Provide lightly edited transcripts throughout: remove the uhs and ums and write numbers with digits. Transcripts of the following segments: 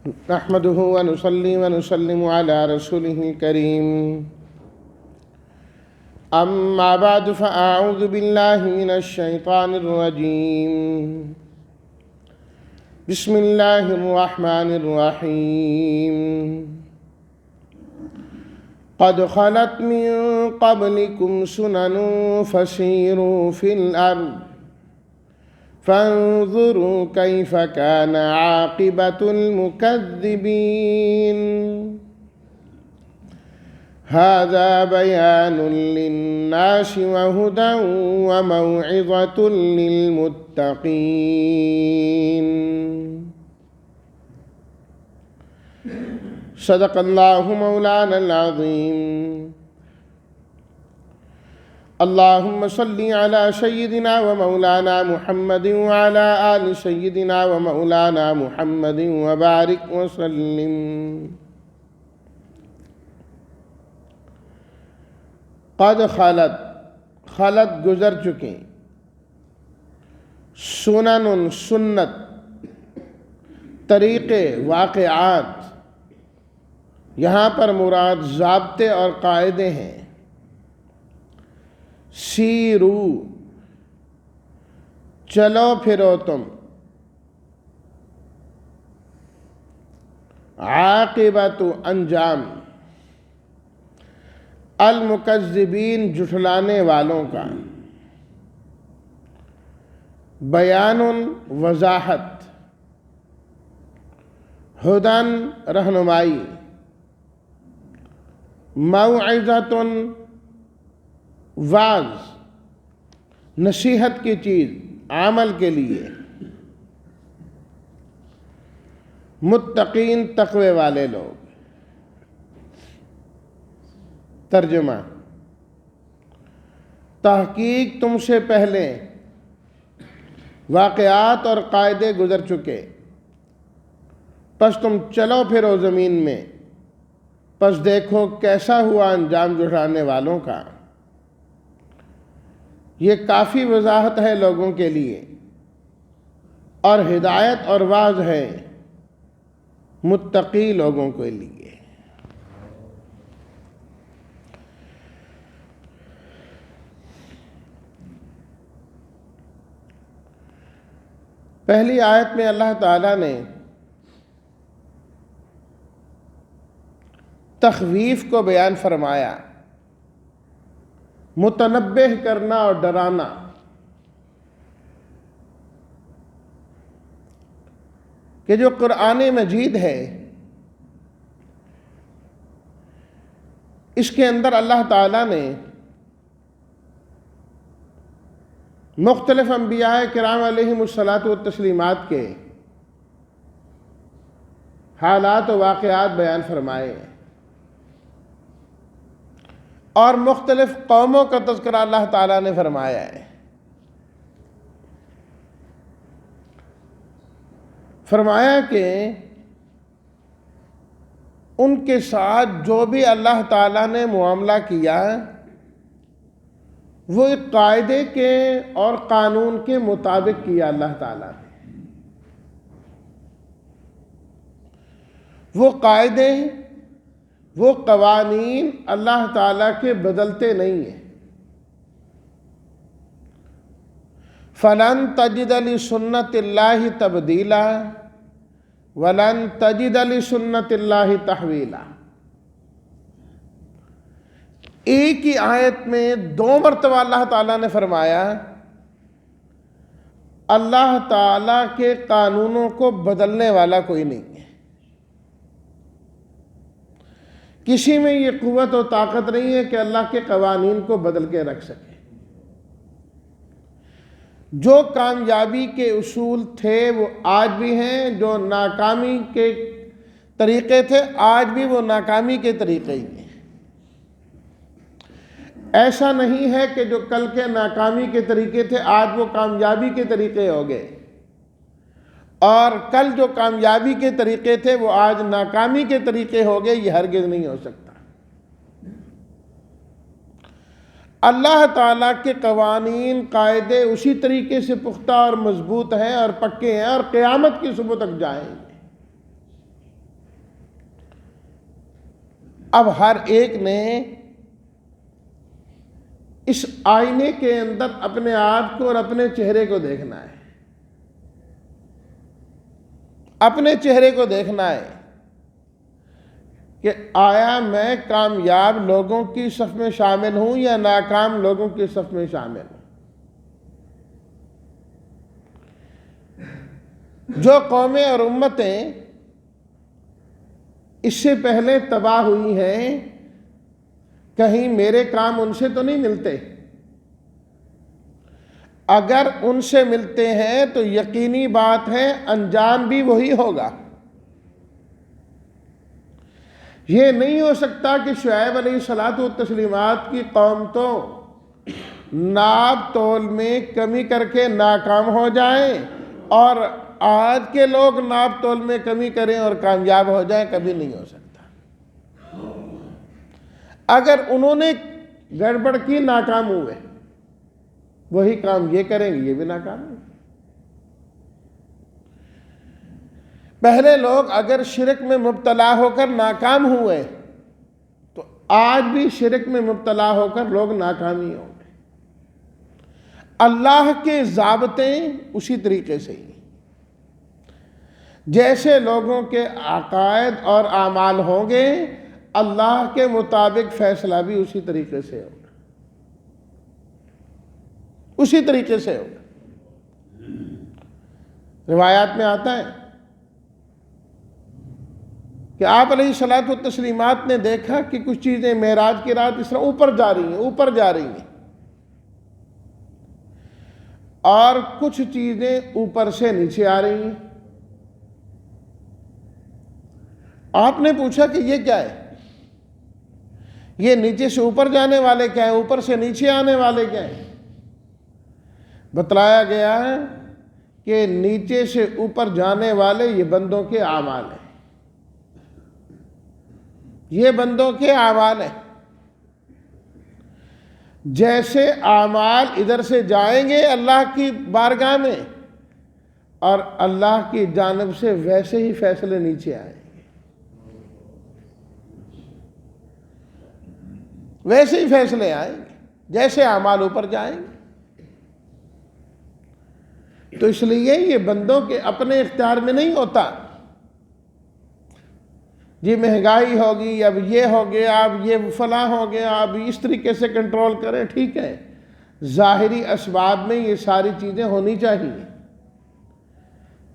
نحمده ونصلي ونسلم على رسوله الكريم أما بعد فأعوذ بالله من الشيطان الرجيم بسم الله الرحمن الرحيم قد خلت من قبلكم سنن فسيروا في الأرض فانظروا كيف كان عاقبة المكذبين هذا بيان للناس وهدى وموعظة للمتقين صدق الله مولانا العظيم اللهم صل على سيدنا ومولانا محمد وعلى آل سيدنا ومولانا محمد وبارك وسلم قد خلت گزر چکے سنن سنت طریقے واقعات یہاں پر مراد ضابطے اور قاعدے ہیں سیرو چلو پھرو تم عاقبت انجام المکذبین جھٹلانے والوں کا بیان وضاحت ہدن رہنمائی موعظۃ واعظ نصیحت کی چیز عمل کے لیے متقین تقوی والے لوگ ترجمہ تحقیق تم سے پہلے واقعات اور قاعدے گزر چکے پس تم چلو پھرو زمین میں پس دیکھو کیسا ہوا انجام جھٹلانے والوں کا یہ کافی وضاحت ہے لوگوں کے لیے اور ہدایت اور واعظ ہے متقی لوگوں کے لیے پہلی آیت میں اللہ تعالیٰ نے تخویف کو بیان فرمایا متنبہ کرنا اور ڈرانا کہ جو قرآن مجید ہے اس کے اندر اللہ تعالیٰ نے مختلف انبیاء کرام علیہم الصلاۃ والتسلیمات کے حالات و واقعات بیان فرمائے اور مختلف قوموں کا تذکرہ اللہ تعالیٰ نے فرمایا ہے فرمایا کہ ان کے ساتھ جو بھی اللہ تعالیٰ نے معاملہ کیا وہ ایک قاعدے کے اور قانون کے مطابق کیا اللہ تعالیٰ نے وہ قاعدے وہ قوانین اللہ تعالیٰ کے بدلتے نہیں ہیں فَلَن تَجِدَ لِسُنَّتِ اللَّهِ تَبْدِيلًا وَلَن تَجِدَ لِسُنَّتِ اللَّهِ تَحْوِيلًا ایک ہی آیت میں دو مرتبہ اللہ تعالیٰ نے فرمایا اللہ تعالیٰ کے قانونوں کو بدلنے والا کوئی نہیں ہے کسی میں یہ قوت و طاقت نہیں ہے کہ اللہ کے قوانین کو بدل کے رکھ سکے جو کامیابی کے اصول تھے وہ آج بھی ہیں جو ناکامی کے طریقے تھے آج بھی وہ ناکامی کے طریقے ہی ہیں ایسا نہیں ہے کہ جو کل کے ناکامی کے طریقے تھے آج وہ کامیابی کے طریقے ہو گئے اور کل جو کامیابی کے طریقے تھے وہ آج ناکامی کے طریقے ہو گئے یہ ہرگز نہیں ہو سکتا اللہ تعالیٰ کے قوانین قاعدے اسی طریقے سے پختہ اور مضبوط ہیں اور پکے ہیں اور قیامت کی صبح تک جائیں گے اب ہر ایک نے اس آئینے کے اندر اپنے آپ کو اور اپنے چہرے کو دیکھنا ہے، اپنے چہرے کو دیکھنا ہے کہ آیا میں کامیاب لوگوں کی صف میں شامل ہوں یا ناکام لوگوں کی صف میں شامل ہوں۔ جو قومیں اور امتیں اس سے پہلے تباہ ہوئی ہیں، کہیں میرے کام ان سے تو نہیں ملتے؟ اگر ان سے ملتے ہیں تو یقینی بات ہے انجام بھی وہی ہوگا۔ یہ نہیں ہو سکتا کہ شعیب علیہ الصلاۃ والتسلیمات کی قوم تو ناپ تول میں کمی کر کے ناکام ہو جائیں اور آج کے لوگ ناپ تول میں کمی کریں اور کامیاب ہو جائیں، کبھی نہیں ہو سکتا۔ اگر انہوں نے گڑبڑ کی، ناکام ہوئے، وہی کام یہ کریں گے، یہ بھی ناکام ہوئے۔ پہلے لوگ اگر شرک میں مبتلا ہو کر ناکام ہوئے تو آج بھی شرک میں مبتلا ہو کر لوگ ناکامی ہوں گے۔ اللہ کے ضابطے اسی طریقے سے ہی، جیسے لوگوں کے عقائد اور اعمال ہوں گے، اللہ کے مطابق فیصلہ بھی اسی طریقے سے ہوگا، اسی طریقے سے ہوگا۔ روایات میں آتا ہے کہ آپ علیہ الصلاۃ والتسلیمات نے دیکھا کہ کچھ چیزیں معراج کی رات اس طرح اوپر جا رہی ہیں، اوپر جا رہی ہیں، اور کچھ چیزیں اوپر سے نیچے آ رہی ہیں۔ آپ نے پوچھا کہ یہ کیا ہے؟ یہ نیچے سے اوپر جانے والے کیا ہیں، اوپر سے نیچے آنے والے کیا ہیں؟ بتلایا گیا ہے کہ نیچے سے اوپر جانے والے یہ بندوں کے اعمال ہیں، یہ بندوں کے اعمال ہیں۔ جیسے اعمال ادھر سے جائیں گے اللہ کی بارگاہ میں اور اللہ کی جانب سے ویسے ہی فیصلے نیچے آئیں گے، ویسے ہی فیصلے آئیں گے جیسے اعمال اوپر جائیں گے۔ تو اس لیے یہ بندوں کے اپنے اختیار میں نہیں ہوتا۔ جی مہنگائی ہوگی، اب یہ ہو گیا، اب یہ فلاں ہو گیا، اب اس طریقے سے کنٹرول کریں، ٹھیک ہے، ظاہری اسباب میں یہ ساری چیزیں ہونی چاہیے،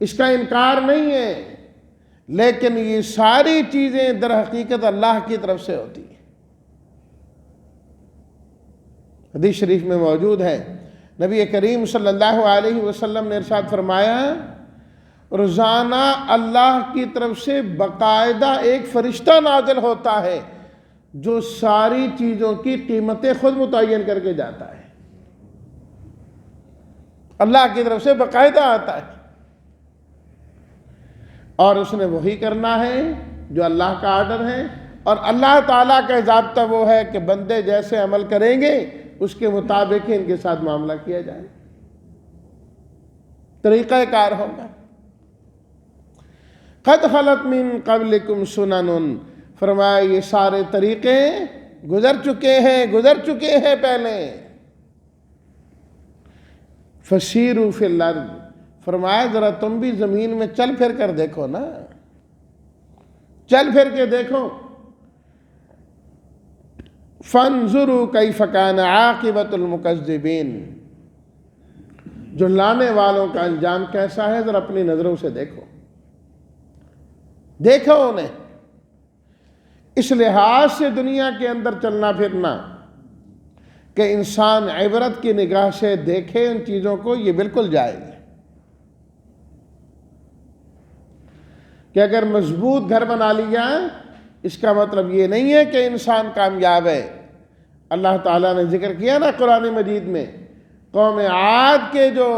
اس کا انکار نہیں ہے، لیکن یہ ساری چیزیں در حقیقت اللہ کی طرف سے ہوتی ہیں۔ حدیث شریف میں موجود ہے، نبی کریم صلی اللہ علیہ وسلم نے ارشاد فرمایا، روزانہ اللہ کی طرف سے باقاعدہ ایک فرشتہ نازل ہوتا ہے جو ساری چیزوں کی قیمتیں خود متعین کر کے جاتا ہے۔ اللہ کی طرف سے باقاعدہ آتا ہے اور اس نے وہی کرنا ہے جو اللہ کا آرڈر ہے، اور اللہ تعالیٰ کا ضابطہ وہ ہے کہ بندے جیسے عمل کریں گے اس کے مطابق ہی ان کے ساتھ معاملہ کیا جائے، طریقہ کار ہوگا۔ قد خلت من قبلکم سنن، فرمایا یہ سارے طریقے گزر چکے ہیں پہلے۔ فسیروا فی الارض، فرمایا ذرا تم بھی زمین میں چل پھر کر دیکھو نا، چل پھر کے دیکھو۔ فانظروا کیف کان عاقبۃ المکذبین، جو لانے والوں کا انجام کیسا ہے ذرا اپنی نظروں سے دیکھو انہیں۔ اس لحاظ سے دنیا کے اندر چلنا پھرنا کہ انسان عبرت کی نگاہ سے دیکھے ان چیزوں کو، یہ بالکل جائز ہے کہ اگر مضبوط گھر بنا لیا اس کا مطلب یہ نہیں ہے کہ انسان کامیاب ہے۔ اللہ تعالیٰ نے ذکر کیا نا قرآن مجید میں، قوم عاد کے جو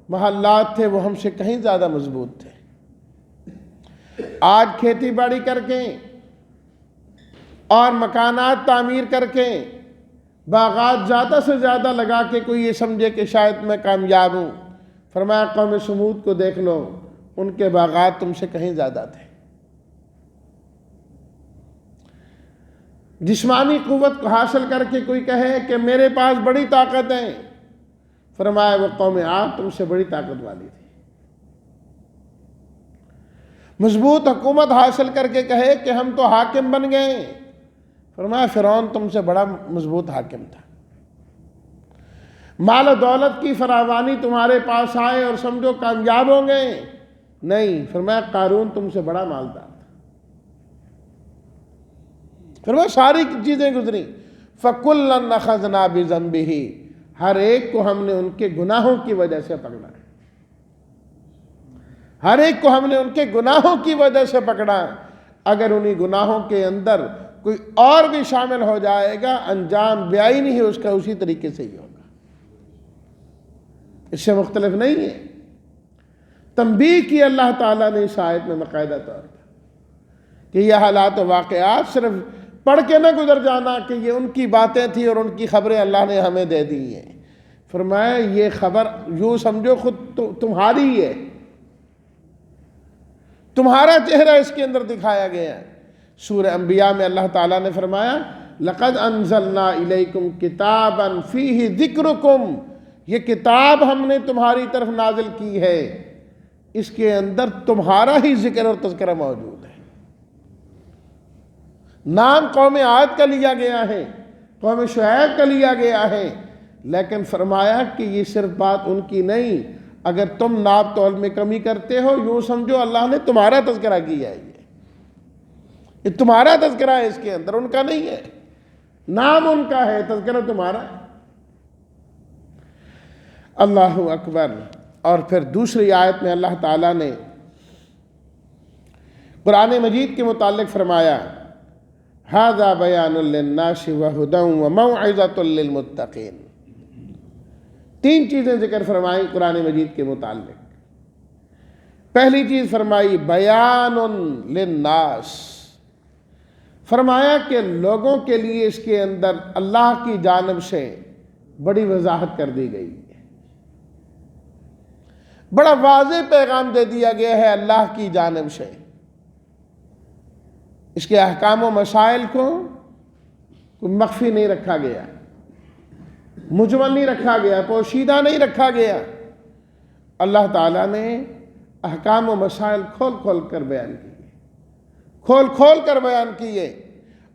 محلات تھے وہ ہم سے کہیں زیادہ مضبوط تھے۔ آج کھیتی باڑی کر کے اور مکانات تعمیر کر کے باغات زیادہ سے زیادہ لگا کے کوئی یہ سمجھے کہ شاید میں کامیاب ہوں، فرمایا قوم سمود کو دیکھ لو، ان کے باغات تم سے کہیں زیادہ تھے۔ جسمانی قوت کو حاصل کر کے کوئی کہے کہ میرے پاس بڑی طاقت ہے، فرمایا وہ قوم عاد تم سے بڑی طاقت والی تھی۔ مضبوط حکومت حاصل کر کے کہے کہ ہم تو حاکم بن گئے، فرمایا فرعون تم سے بڑا مضبوط حاکم تھا۔ مال و دولت کی فراوانی تمہارے پاس آئے اور سمجھو کامیاب ہوں گے، نہیں، فرمایا قارون تم سے بڑا مالدار تھا۔ فرمایا ساری چیزیں گزری، فَكُلًّا أَخَذْنَا بِذَنبِهِ، ہر ایک کو ہم نے ان کے گناہوں کی وجہ سے پکڑا، ہر ایک کو ہم نے ان کے گناہوں کی وجہ سے پکڑا۔ اگر انہی گناہوں کے اندر کوئی اور بھی شامل ہو جائے گا، انجام بیائی نہیں اس کا اسی طریقے سے ہی ہوگا، اس سے مختلف نہیں ہے۔ تنبیہ کی اللہ تعالیٰ نے اس آیت میں باقاعدہ طور پر کہ یہ حالات و واقعات صرف پڑھ کے نہ گزر جانا کہ یہ ان کی باتیں تھیں اور ان کی خبریں اللہ نے ہمیں دے دی ہیں۔ فرمایا یہ خبر یوں سمجھو خود تمہاری ہے، تمہارا چہرہ اس کے اندر دکھایا گیا ہے۔ سورہ انبیاء میں اللہ تعالیٰ نے فرمایا لَقَدْ أَنزَلْنَا إِلَيْكُمْ كِتَابًا فِيهِ ذِكْرُكُمْ، یہ کتاب ہم نے تمہاری طرف نازل کی ہے، اس کے اندر تمہارا ہی ذکر اور تذکرہ موجود ہے۔ نام قوم عاد کا لیا گیا ہے، قوم شعیب کا لیا گیا ہے، لیکن فرمایا کہ یہ صرف بات ان کی نہیں، اگر تم ناپ تول میں کمی کرتے ہو یوں سمجھو اللہ نے تمہارا تذکرہ کیا ہے، یہ تمہارا تذکرہ ہے، اس کے اندر ان کا نہیں ہے، نام ان کا ہے، تذکرہ تمہارا ہے۔ اللہ اکبر۔ اور پھر دوسری آیت میں اللہ تعالیٰ نے قرآن مجید کے متعلق فرمایا ھذا بیان للناس وہدی وموعظۃ للمتقین، تین چیزیں ذکر فرمائی قرآن مجید کے متعلق۔ پہلی چیز فرمائی بیان للناس، فرمایا کہ لوگوں کے لیے اس کے اندر اللہ کی جانب سے بڑی وضاحت کر دی گئی ہے، بڑا واضح پیغام دے دیا گیا ہے اللہ کی جانب سے، اس کے احکام و مسائل کو کوئی مخفی نہیں رکھا گیا، مجمل نہیں رکھا گیا، پوشیدہ نہیں رکھا گیا، اللہ تعالیٰ نے احکام و مسائل کھول کھول کر بیان کیے، کھول کھول کر بیان کیے،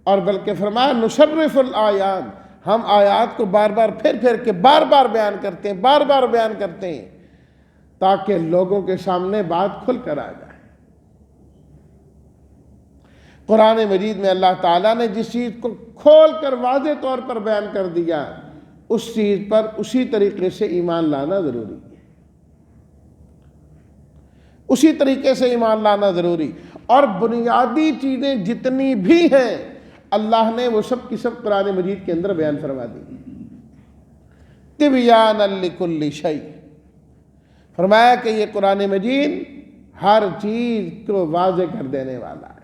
اور بلکہ فرمایا نصرف الآیات، ہم آیات کو بار بار پھر پھر کے بار بار بیان کرتے ہیں، بار بار بیان کرتے ہیں تاکہ لوگوں کے سامنے بات کھل کر آ جائے۔ قرآن مجید میں اللہ تعالیٰ نے جس چیز کو کھول کر واضح طور پر بیان کر دیا، اس چیز پر اسی طریقے سے ایمان لانا ضروری ہے، اسی طریقے سے ایمان لانا ضروری، اور بنیادی چیزیں جتنی بھی ہیں اللہ نے وہ سب کی سب قرآن مجید کے اندر بیان فرما دی۔ تبیانا لکل شیء، فرمایا کہ یہ قرآن مجید ہر چیز کو واضح کر دینے والا ہے،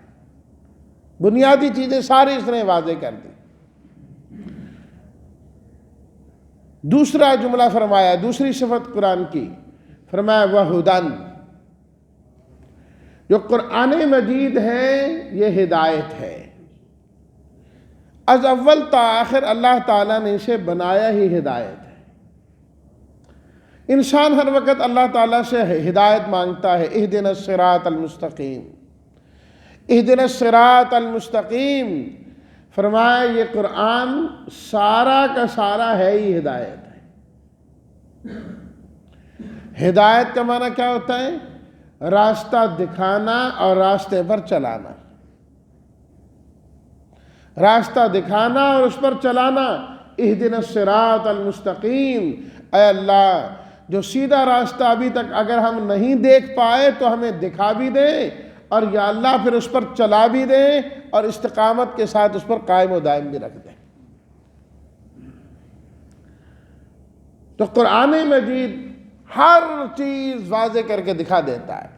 بنیادی چیزیں ساری اس نے واضح کر دی۔ دوسرا جملہ فرمایا، دوسری صفت قرآن کی، فرمایا وہدن، جو قرآن مجید ہے یہ ہدایت ہے، از اول تا آخر اللہ تعالیٰ نے اسے بنایا ہی ہدایت ہے۔ انسان ہر وقت اللہ تعالیٰ سے ہدایت مانگتا ہے، اہدنا الصراط المستقیم، اہدنا الصراط المستقیم، فرمایا یہ قرآن سارا کا سارا ہے ہی ہدایت ہے۔ ہدایت کا معنی کیا ہوتا ہے؟ راستہ دکھانا اور راستے پر چلانا، راستہ دکھانا اور اس پر چلانا۔ اہدنا الصراط المستقیم، اے اللہ جو سیدھا راستہ ابھی تک اگر ہم نہیں دیکھ پائے تو ہمیں دکھا بھی دے، اور یا اللہ پھر اس پر چلا بھی دے اور استقامت کے ساتھ اس پر قائم و دائم بھی رکھ دے۔ تو قرآن مجید ہر چیز واضح کر کے دکھا دیتا ہے،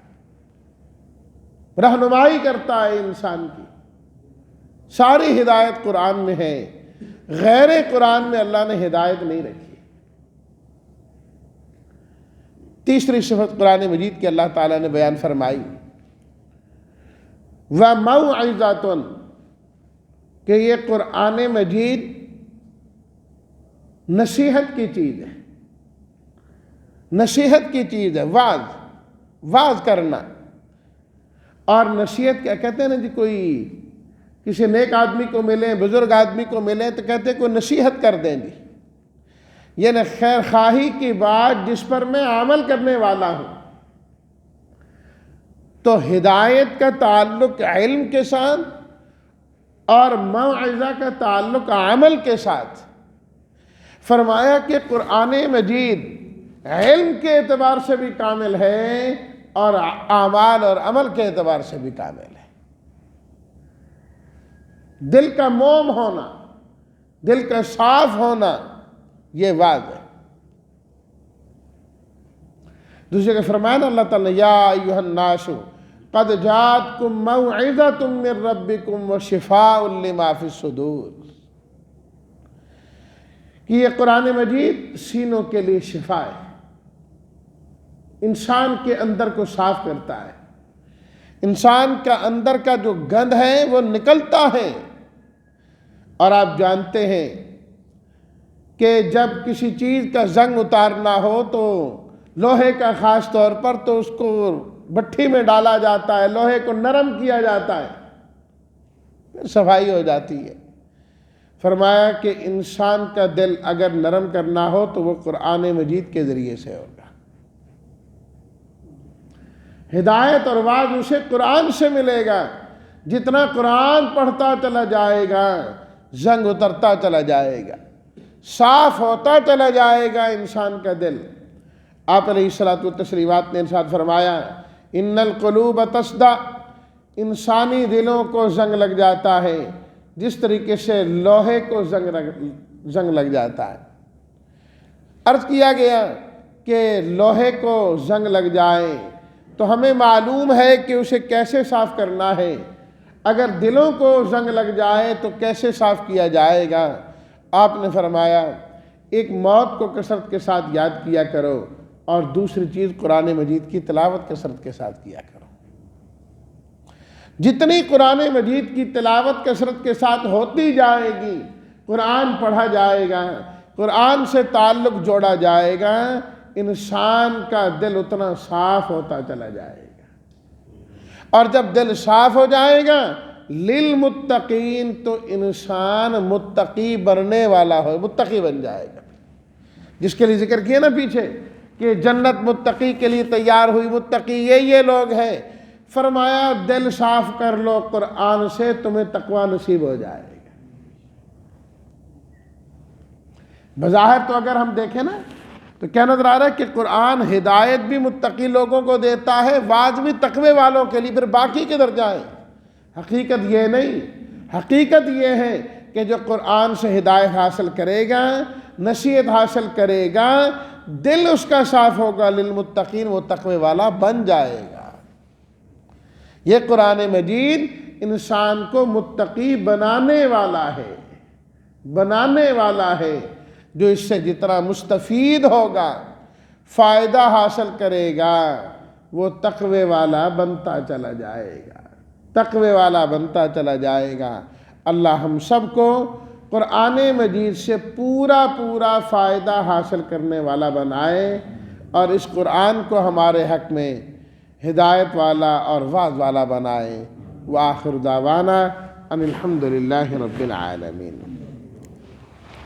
رہنمائی کرتا ہے انسان کی، ساری ہدایت قرآن میں ہے، غیر قرآن میں اللہ نے ہدایت نہیں رکھی۔ تیسری صفت قرآن مجید کی اللہ تعالیٰ نے بیان فرمائی، وَمَوْعِظَةٌ، کہ یہ قرآن مجید نصیحت کی چیز ہے، نصیحت کی چیز ہے، واعظ کرنا. اور نصیحت کیا کہتے ہیں نا جی، کوئی کسی نیک آدمی کو ملیں، بزرگ آدمی کو ملیں تو کہتے ہیں کوئی نصیحت کر دیں جی، یعنی خیر خواہی کی بات جس پر میں عمل کرنے والا ہوں. تو ہدایت کا تعلق علم کے ساتھ اور موعظہ کا تعلق عمل کے ساتھ. فرمایا کہ قرآن مجید علم کے اعتبار سے بھی کامل ہے اور اعمال اور عمل کے اعتبار سے بھی کامل ہے. دل کا موم ہونا، دل کا صاف ہونا، یہ واضح ہے. دوسرے کا فرمایا اللہ تعالیٰ یا ایھا الناس قد جاءتکم موعظۃ من ربکم وشفاء لما فی الصدور، کہ یہ قرآن مجید سینوں کے لیے شفا ہے، انسان کے اندر کو صاف کرتا ہے، انسان کا اندر کا جو گند ہے وہ نکلتا ہے. اور آپ جانتے ہیں کہ جب کسی چیز کا زنگ اتارنا ہو تو لوہے کا خاص طور پر تو اس کو بھٹی میں ڈالا جاتا ہے، لوہے کو نرم کیا جاتا ہے، پھر صفائی ہو جاتی ہے. فرمایا کہ انسان کا دل اگر نرم کرنا ہو تو وہ قرآن مجید کے ذریعے سے ہوگا. ہدایت اور واعظ اسے قرآن سے ملے گا. جتنا قرآن پڑھتا چلا جائے گا زنگ اترتا چلا جائے گا، صاف ہوتا چلا جائے گا انسان کا دل. آپ علیہ الصلوۃ والتسلیمات نے ارشاد فرمایا ان القلوب تصدع، انسانی دلوں کو زنگ لگ جاتا ہے جس طریقے سے لوہے کو زنگ لگ جاتا ہے. عرض کیا گیا کہ لوہے کو زنگ لگ جائے تو ہمیں معلوم ہے کہ اسے کیسے صاف کرنا ہے. اگر دلوں کو زنگ لگ جائے تو کیسے صاف کیا جائے گا؟ آپ نے فرمایا ایک موت کو کثرت کے ساتھ یاد کیا کرو اور دوسری چیز قرآن مجید کی تلاوت کثرت کے ساتھ کیا کرو. جتنی قرآن مجید کی تلاوت کثرت کے ساتھ ہوتی جائے گی، قرآن پڑھا جائے گا، قرآن سے تعلق جوڑا جائے گا، انسان کا دل اتنا صاف ہوتا چلا جائے گا. اور جب دل صاف ہو جائے گا للمتقین تو انسان متقی بننے والا ہو، متقی بن جائے گا. جس کے لیے ذکر کیا نا پیچھے کہ جنت متقی کے لیے تیار ہوئی، متقی یہ لوگ ہیں. فرمایا دل صاف کر لو قرآن سے، تمہیں تقوی نصیب ہو جائے گا. بظاہر تو اگر ہم دیکھیں نا تو کیا نظر آ رہا ہے کہ قرآن ہدایت بھی متقی لوگوں کو دیتا ہے، واعظ بھی تقوی والوں کے لیے، پھر باقی کدھر جائیں؟ حقیقت یہ نہیں، حقیقت یہ ہے کہ جو قرآن سے ہدایت حاصل کرے گا، نصیحت حاصل کرے گا، دل اس کا صاف ہوگا للمتقین، وہ تقوی والا بن جائے گا. یہ قرآن مجید انسان کو متقی بنانے والا ہے. جو اس سے جتنا مستفید ہوگا، فائدہ حاصل کرے گا، وہ تقوی والا بنتا چلا جائے گا، تقوی والا بنتا چلا جائے گا. اللہ ہم سب کو قرآن مجید سے پورا فائدہ حاصل کرنے والا بنائے اور اس قرآن کو ہمارے حق میں ہدایت والا اور واعظ والا بنائے. وآخر دعوانا ان الحمد للہ رب العالمین.